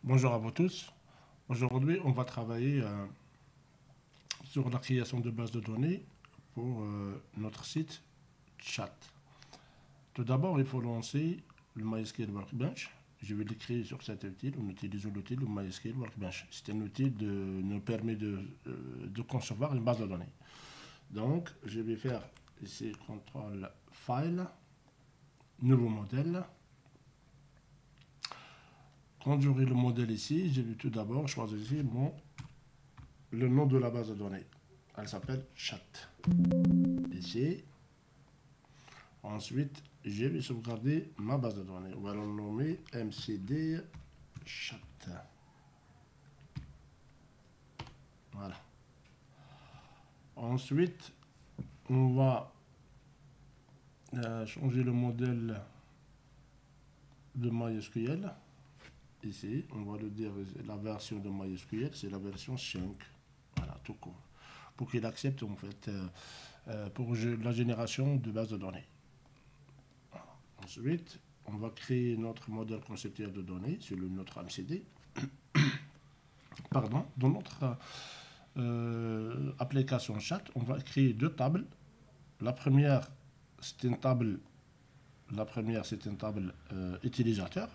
Bonjour à vous tous. Aujourd'hui, on va travailler sur la création de bases de données pour notre site chat. Tout d'abord, il faut lancer le MySQL Workbench. Je vais l'écrire sur cet outil. On utilise l'outil MySQL Workbench. C'est un outil qui nous permet de concevoir une base de données. Donc, je vais faire ici CTRL File, Nouveau modèle. Quand j'aurai le modèle ici, je vais tout d'abord choisir le nom de la base de données. Elle s'appelle chat. Ici. Ensuite, je vais sauvegarder ma base de données. On va le nommer MCD chat. Voilà. Ensuite, on va changer le modèle de MySQL. Ici, on va le dire la version de MySQL, c'est la version 5. Voilà, tout court. Pour qu'il accepte en fait pour la génération de bases de données. Ensuite, on va créer notre modèle conceptuel de données sur notre MCD. Pardon, dans notre application chat, on va créer deux tables. La première, c'est une table. Utilisateur.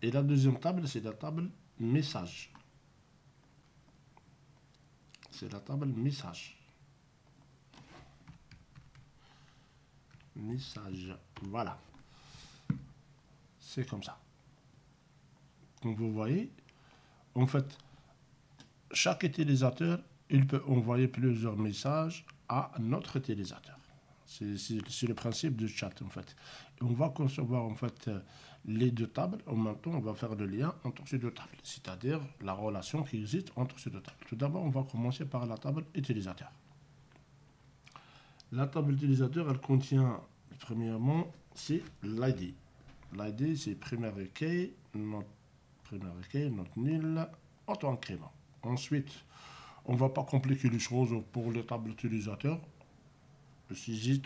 Et la deuxième table, c'est la table message. C'est la table message. Voilà. C'est comme ça. Comme vous voyez, en fait, chaque utilisateur, il peut envoyer plusieurs messages à notre utilisateur. C'est le principe du chat, en fait. Et on va concevoir, en fait, les deux tables. En même temps, on va faire le lien entre ces deux tables, c'est-à-dire la relation qui existe entre ces deux tables. Tout d'abord, on va commencer par la table utilisateur. La table utilisateur, elle contient, premièrement, c'est l'ID. L'ID, c'est premier recueil, notre nil, auto-incrément. Ensuite, on ne va pas compliquer les choses pour les tables utilisateurs.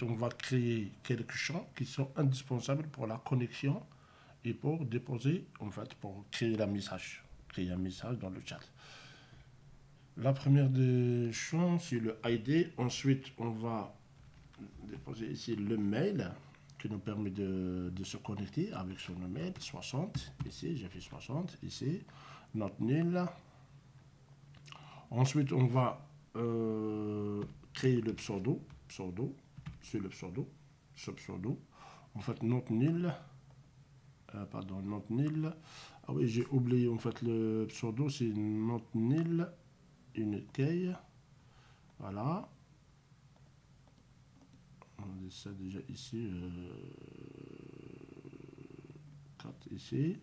On va créer quelques champs qui sont indispensables pour la connexion et pour déposer, en fait, pour créer un message dans le chat. La première des champs, c'est le ID. Ensuite, on va déposer ici le mail qui nous permet de se connecter avec son email, 60. Ici, j'ai fait 60. Ici, notre nil. Ensuite, on va créer le pseudo, c'est le pseudo, ce pseudo. En fait, notre nil, ah oui, j'ai oublié, en fait, le pseudo, c'est notre nil, une key, voilà. On a ça déjà ici, 4 ici.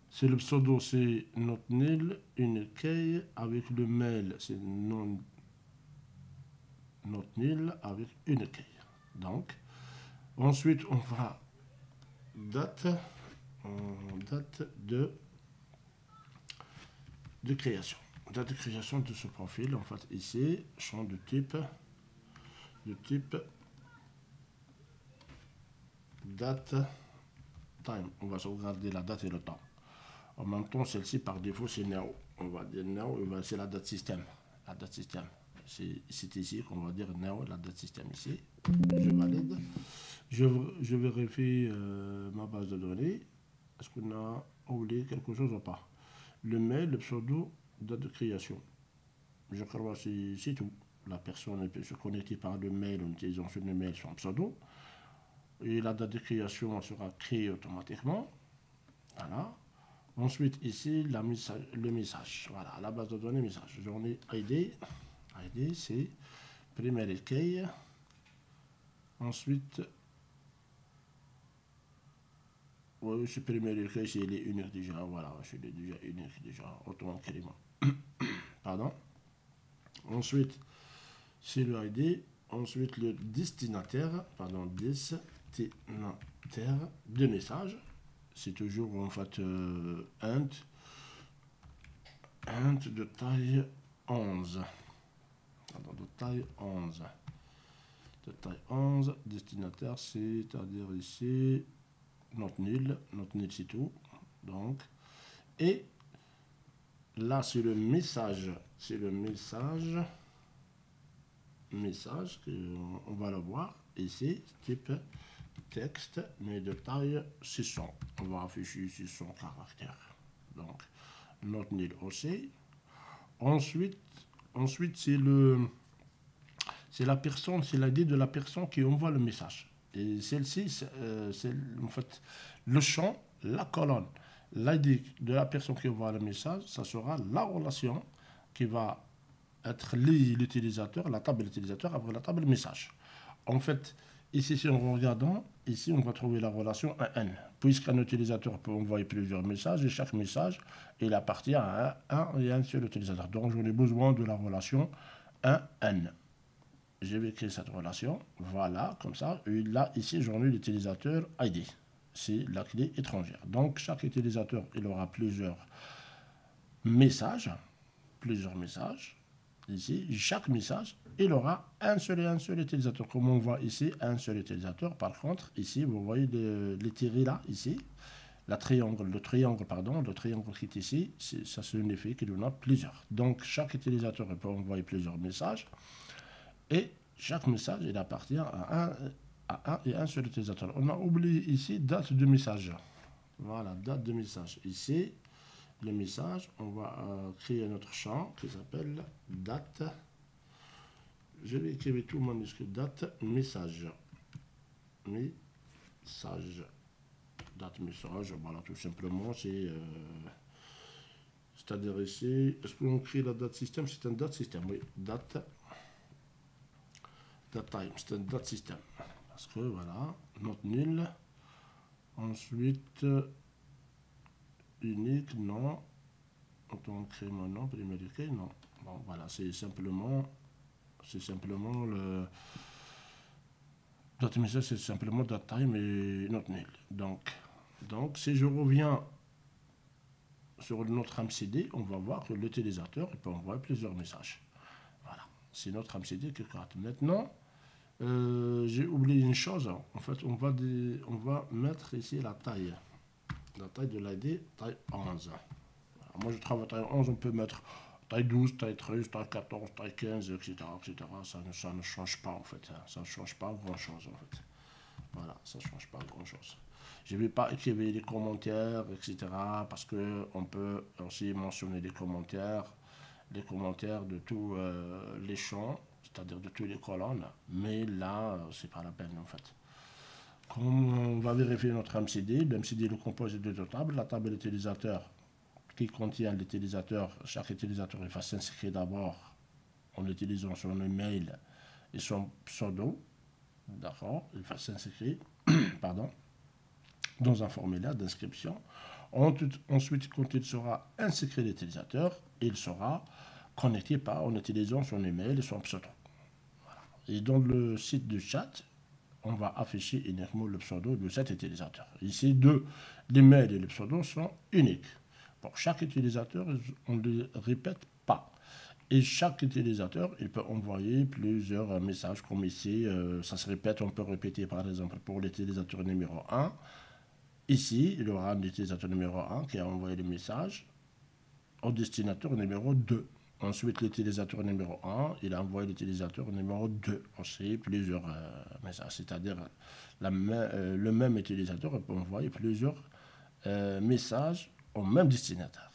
C'est le pseudo, c'est notre nil, une key, avec le mail, c'est notre nil avec une key. Donc, ensuite, on va date de création. Date de création de ce profil, en fait, ici, champ de type date time. On va sauvegarder la date et le temps. En même temps, celle-ci, par défaut, c'est now. On va dire now, c'est la date système. La date système. C'est ici qu'on va dire now, la date système ici. Je valide. Je vérifie ma base de données. Est-ce qu'on a oublié quelque chose ou pas? Le mail, le pseudo, date de création. Je crois que c'est tout. La personne peut se connecter par le mail en utilisant sur le mail son pseudo. Et la date de création sera créée automatiquement. Voilà. Ensuite, ici, le message. Voilà, la base de données message. J'en ai ID. ID, c'est premier recueil. Ensuite, oui, ce premier recueil, c'est les uniques déjà. Voilà, c'est déjà unique déjà, automatiquement. Pardon. Ensuite, c'est le ID. Ensuite, le destinataire, destinataire de message. C'est toujours en fait int de taille 11. Pardon, de taille 11. de taille 11, destinataire, c'est-à-dire ici, note nulle c'est tout. Donc, et là, c'est le message qu'on va le voir ici, type texte, mais de taille 600. On va afficher 600 caractères. Donc, note nulle aussi. Ensuite c'est la personne, c'est l'ID de la personne qui envoie le message. Et celle-ci, c'est en fait le champ, la colonne, l'ID de la personne qui envoie le message, ça sera la relation qui va être l'utilisateur, la table utilisateur avec la table message. En fait, ici, si on regarde, ici, on va trouver la relation AN. Puisqu'un utilisateur peut envoyer plusieurs messages, et chaque message, il appartient à un et un seul utilisateur. Donc, j'en ai besoin de la relation AN. Je vais créer cette relation, voilà, comme ça. Et là, ici, j'en ai l'utilisateur ID. C'est la clé étrangère. Donc, chaque utilisateur, il aura plusieurs messages. Ici, chaque message, il aura un seul utilisateur. Comme on voit ici, un seul utilisateur. Par contre, ici, vous voyez les tirés là, ici. Le triangle qui est ici, ça signifie qu'il y en a plusieurs. Donc, chaque utilisateur peut envoyer plusieurs messages. Et chaque message, il appartient à un et un seul utilisateur. On a oublié ici date de message. Voilà, date de message. Ici, le message, on va créer notre champ qui s'appelle date. Je vais écrire tout manuscrit date message. Date message, voilà, tout simplement, c'est-à-dire ici, est-ce qu'on crée la date système? C'est un date système, oui, date time, c'est un date système. Parce que voilà, note nulle. Ensuite, unique, non. On crée maintenant, premier écrit, non. Bon, voilà, c'est simplement le date message, c'est simplement date time et note nulle. Donc, si je reviens sur notre MCD, on va voir que l'utilisateur peut envoyer plusieurs messages. Voilà, c'est notre MCD qui crée. Maintenant, j'ai oublié une chose. En fait, on va mettre ici la taille de l'ID, taille 11. Voilà, moi, je travaille taille 11, on peut mettre taille 12, taille 13, taille 14, taille 15, etc. Ça ne change pas, en fait. Ça ne change pas grand-chose, en fait. Voilà, ça ne change pas grand-chose. Je ne vais pas écrire les commentaires, etc. Parce qu'on peut aussi mentionner les commentaires de tous les champs, c'est-à-dire de toutes les colonnes. Mais là, c'est pas la peine, en fait. Comme on va vérifier notre MCD, le MCD est composé de deux tables. La table utilisateur qui contient l'utilisateur, chaque utilisateur il va s'inscrire d'abord en utilisant son email et son pseudo. D'accord, il va s'inscrire dans un formulaire d'inscription. Ensuite, quand il sera inscrit l'utilisateur, il sera connecté en utilisant son email et son pseudo. Voilà. Et dans le site de chat, on va afficher uniquement le pseudo de cet utilisateur. Ici, l'email et le pseudo sont uniques. Pour chaque utilisateur, on ne les répète pas. Et chaque utilisateur, il peut envoyer plusieurs messages, comme ici, ça se répète, on peut répéter par exemple pour l'utilisateur numéro 1. Ici, il y aura un utilisateur numéro 1 qui a envoyé le message au destinataire numéro 2. Ensuite, l'utilisateur numéro 1, il a envoyé l'utilisateur numéro 2. Aussi, plusieurs messages, c'est-à-dire le même utilisateur peut envoyer plusieurs messages au même destinataire.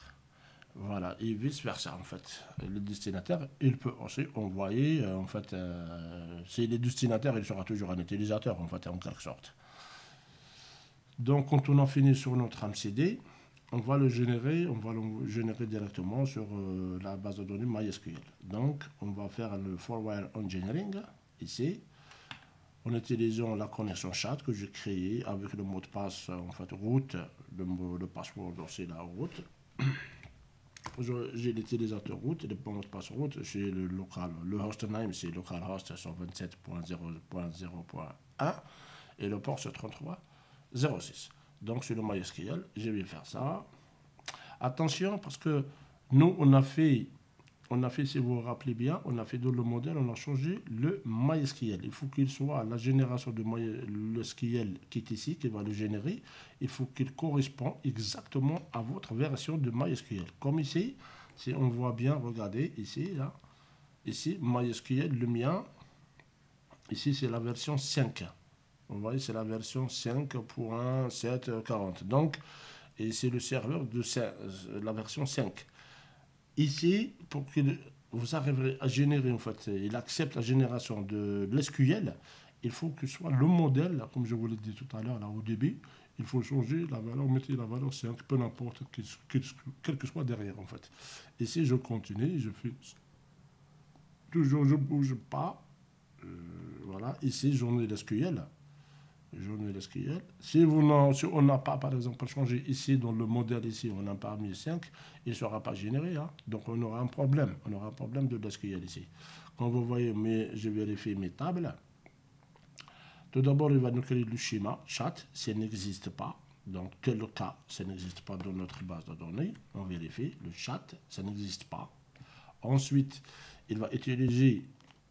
Voilà, et vice-versa, en fait. Le destinataire, il peut aussi envoyer, en fait, si le destinataire, il sera toujours un utilisateur, en fait, en quelque sorte. Donc, quand on a fini sur notre MCD, on va le générer directement sur la base de données MySQL. Donc, on va faire le forward engineering, ici, en utilisant la connexion chat que j'ai créée avec le mot de passe, en fait, route, le password aussi, la route. J'ai l'utilisateur route et le mot de passe route chez le local. Le hostname, c'est localhost 127.0.0.1 et le port, c'est 33.06. Donc, sur le MySQL, je vais faire ça. Attention, parce que nous, on a fait on a fait, si vous vous rappelez bien, on a fait dans le modèle, on a changé le MySQL. Il faut qu'il soit la génération de le SQL qui est ici, qui va le générer. Il faut qu'il corresponde exactement à votre version de MySQL. Comme ici, si on voit bien, regardez ici, là, ici, MySQL, le mien, ici c'est la version 5. Vous voyez, c'est la version 5.7.40. Donc, et c'est le serveur de la version 5. Ici, pour que vous arriverez à générer, en fait, il accepte la génération de l'SQL, il faut que ce soit le modèle, comme je vous l'ai dit tout à l'heure, là au début, il faut changer la valeur, mettez la valeur 5, peu n'importe quel que soit derrière, en fait. Ici, je continue, je fais toujours, je ne bouge pas. Voilà, ici, j'en ai l'SQL. Journée SQL. Si on n'a pas, par exemple, changé ici, dans le modèle ici, on n'a pas mis 5, il ne sera pas généré. Hein. Donc, on aura un problème. On aura un problème de SQL ici. Quand vous voyez, je vérifie mes tables. Tout d'abord, il va nous créer le schéma chat, ça n'existe pas. Donc, tel cas, ça n'existe pas dans notre base de données. On vérifie. Le chat, ça n'existe pas. Ensuite, il va utiliser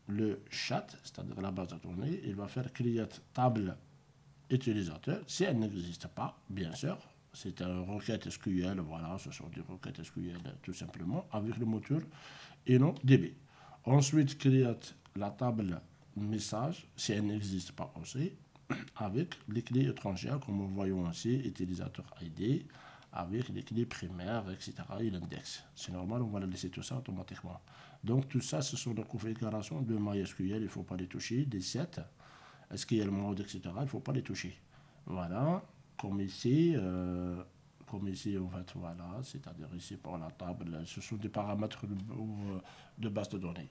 le chat, c'est-à-dire la base de données. Il va faire create table utilisateur. Si elle n'existe pas, bien sûr, c'est une requête SQL, voilà, ce sont des requêtes SQL tout simplement, avec le moteur et non DB. Ensuite, create la table message, si elle n'existe pas aussi, avec les clés étrangères, comme nous voyons ici, utilisateur ID, avec les clés primaires, etc. et l'index. C'est normal, on va laisser tout ça automatiquement. Donc, tout ça, ce sont des configurations de MySQL, il ne faut pas les toucher, des sets. Est-ce qu'il y a le mode, etc. Il ne faut pas les toucher. Voilà, comme ici, en fait, voilà, c'est-à-dire ici pour la table, ce sont des paramètres de base de données.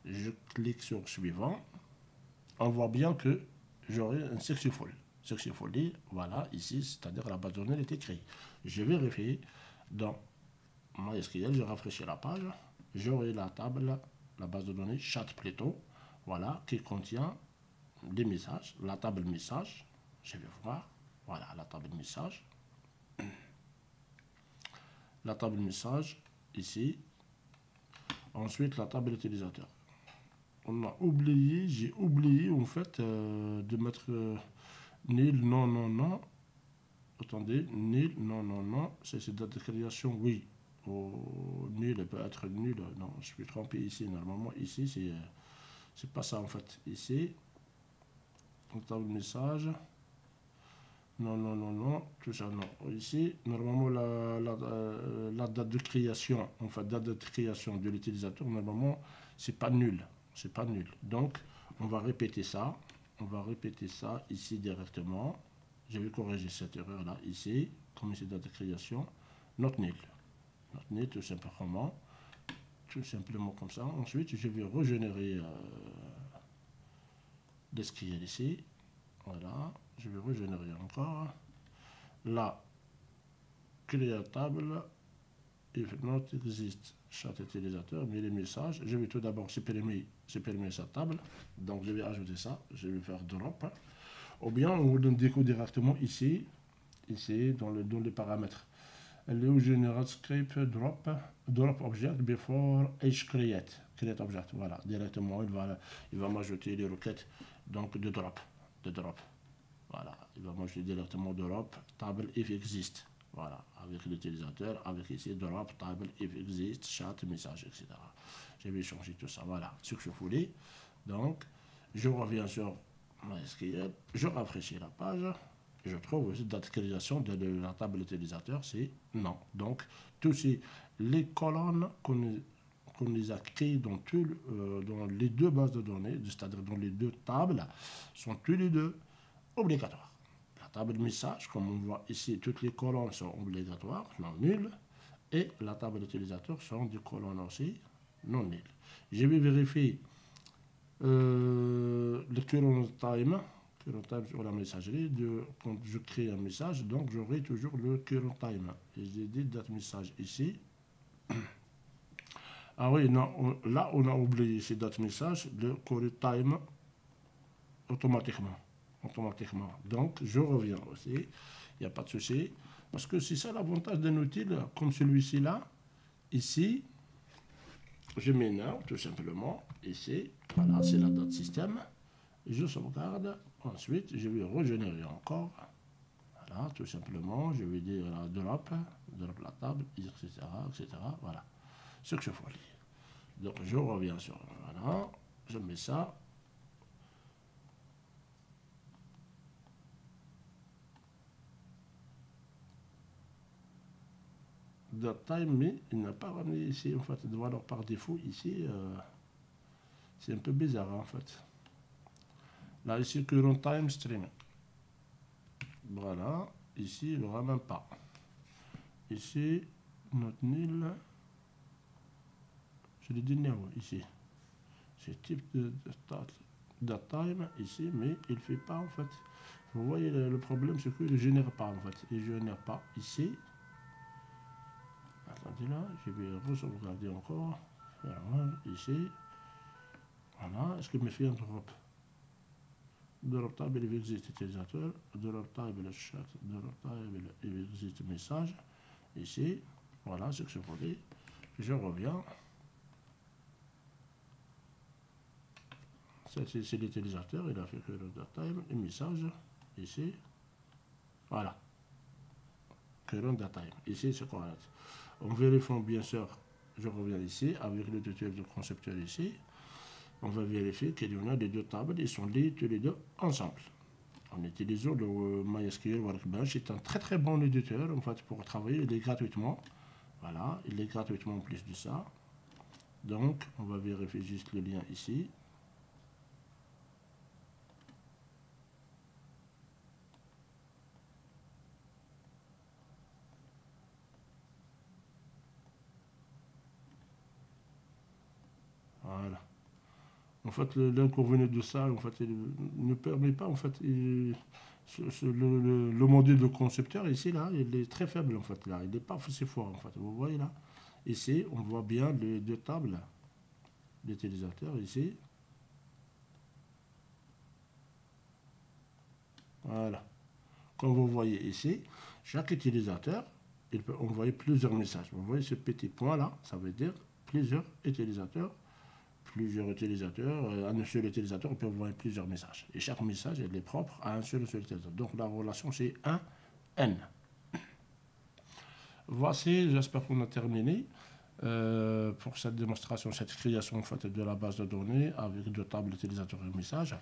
Je clique sur suivant. On voit bien que j'aurai un successful. Successful, voilà, ici, c'est-à-dire la base de données est écrite. Je vérifie dans MySQL, je rafraîchis la page, j'aurai la table, la base de données, chat plutôt, voilà, qui contient des messages, la table message, je vais voir, voilà la table message, la table message ici, ensuite la table utilisateur. On a oublié, j'ai oublié en fait de mettre nil, non, non, non, attendez, nil, non, non, non, c'est date de création, oui, nul peut être nul, non, je suis trompé ici, normalement ici c'est pas ça en fait, ici, table message, non, non, non, non, tout ça, non. Ici, normalement, la date de création, en fait, date de création de l'utilisateur, normalement, c'est pas nul. C'est pas nul. Donc, on va répéter ça. On va répéter ça ici directement. Je vais corriger cette erreur-là ici. Comme ici, date de création, not nul. Not nul, tout simplement. Tout simplement comme ça. Ensuite, je vais régénérer l'SQL ici. Voilà, je vais régénérer encore. Là, create table, if not exist, chat utilisateur, mais les messages, je vais tout d'abord supprimer cette table. Donc, je vais ajouter ça, je vais faire drop. Ou bien, on vous donne déco directement ici, dans les paramètres. Elle est au general script drop object before h create object. Voilà, directement, il va m'ajouter les requêtes donc de drop. Voilà, il va m'ajouter directement drop table if exist. Voilà, avec l'utilisateur, avec ici drop table if exist, chat, message, etc. Je vais changer tout ça. Voilà, ce que je voulais. Donc, je reviens sur MySQL, je rafraîchis la page. Je trouve aussi d'actualisation de la table utilisateur, c'est non. Donc, tous les colonnes qu'on les a créées dans les deux bases de données, c'est-à-dire dans les deux tables, sont tous les deux obligatoires. La table de message, comme on voit ici, toutes les colonnes sont obligatoires, non nulles, et la table d'utilisateur sont des colonnes aussi non nulles. Je vais vérifier le current time sur la messagerie, quand je crée un message, donc j'aurai toujours le current time. Et j'ai dit date message ici. Ah oui, non, là on a oublié ces date message, le current time automatiquement. Donc je reviens aussi, il n'y a pas de souci, parce que c'est ça l'avantage d'un outil comme celui-ci là, ici. Je mets now tout simplement. Ici, voilà, c'est la date système. Je sauvegarde. Ensuite, je vais régénérer encore. Voilà, tout simplement. Je vais dire la drop la table, etc., etc. Voilà, ce que je faut lire. Donc, je reviens sur, voilà, je mets ça. Time, mais il n'a pas ramené ici, en fait. Voilà, par défaut, ici, c'est un peu bizarre, en fait. Là, ici, current time stream. Voilà, ici, il ne ramène pas. Ici, notre nil, je l'ai dit now, ici. C'est type de start time ici, mais il ne fait pas, en fait. Vous voyez, le problème, c'est qu'il ne génère pas, en fait. Il ne génère pas ici. Attendez là, je vais re-sauvegarder encore. Voilà, ici. Voilà, est-ce qu'il me fait un drop? Drop table, il existe utilisateur. Drop table, chat. Drop table, il existe message. Ici. Voilà, ce que je voulais. Je reviens. C'est l'utilisateur, il a fait que le time, le message. Ici. Voilà. Current time. Ici, c'est correct. On vérifie bien sûr, je reviens ici, avec le tutoriel du concepteur ici. On va vérifier qu'il y en a les deux tables, ils sont liés tous les deux ensemble. En utilisant le MySQL Workbench, c'est un très bon éditeur en fait pour travailler, il est gratuitement. Voilà, il est gratuitement en plus de ça. Donc, on va vérifier juste le lien ici. Voilà. En fait, l'inconvénient de ça, en fait, il ne permet pas, en fait, le module de concepteur ici, là, il est très faible, en fait, là. Il n'est pas assez fort, en fait. Vous voyez, là. Ici, on voit bien les deux tables d'utilisateurs, ici. Voilà. Comme vous voyez ici, chaque utilisateur, il peut envoyer plusieurs messages. Vous voyez ce petit point-là, ça veut dire plusieurs utilisateurs. Un seul utilisateur peut envoyer plusieurs messages. Et chaque message il est propre à un seul utilisateur. Donc la relation c'est 1N. Voici, j'espère qu'on a terminé pour cette démonstration, cette création en fait, de la base de données avec deux tables utilisateurs et messages.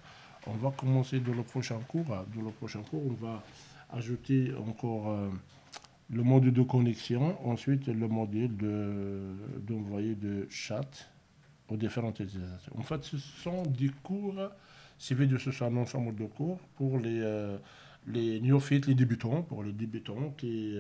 On va commencer dans le prochain cours. Dans le prochain cours, on va ajouter encore le module de connexion, ensuite le module d'envoyer de chat aux différents utilisateurs. En fait, ce sont des cours, CV2, ce sont un ensemble de cours pour les néophytes, les débutants, pour les débutants qui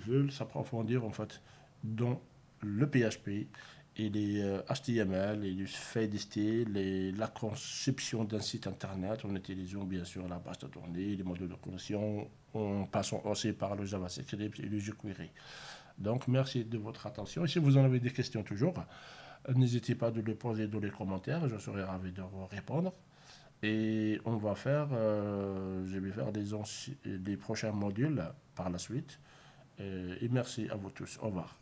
veulent s'approfondir en fait dans le PHP et les HTML et les faits de style, la conception d'un site internet en utilisant bien sûr la base de données, les modules de connexion, en passant aussi par le JavaScript et le jQuery. Donc merci de votre attention et si vous en avez des questions toujours, n'hésitez pas de les poser dans les commentaires, je serai ravi de vous répondre. Et on va faire, je vais faire des prochains modules par la suite. Et merci à vous tous. Au revoir.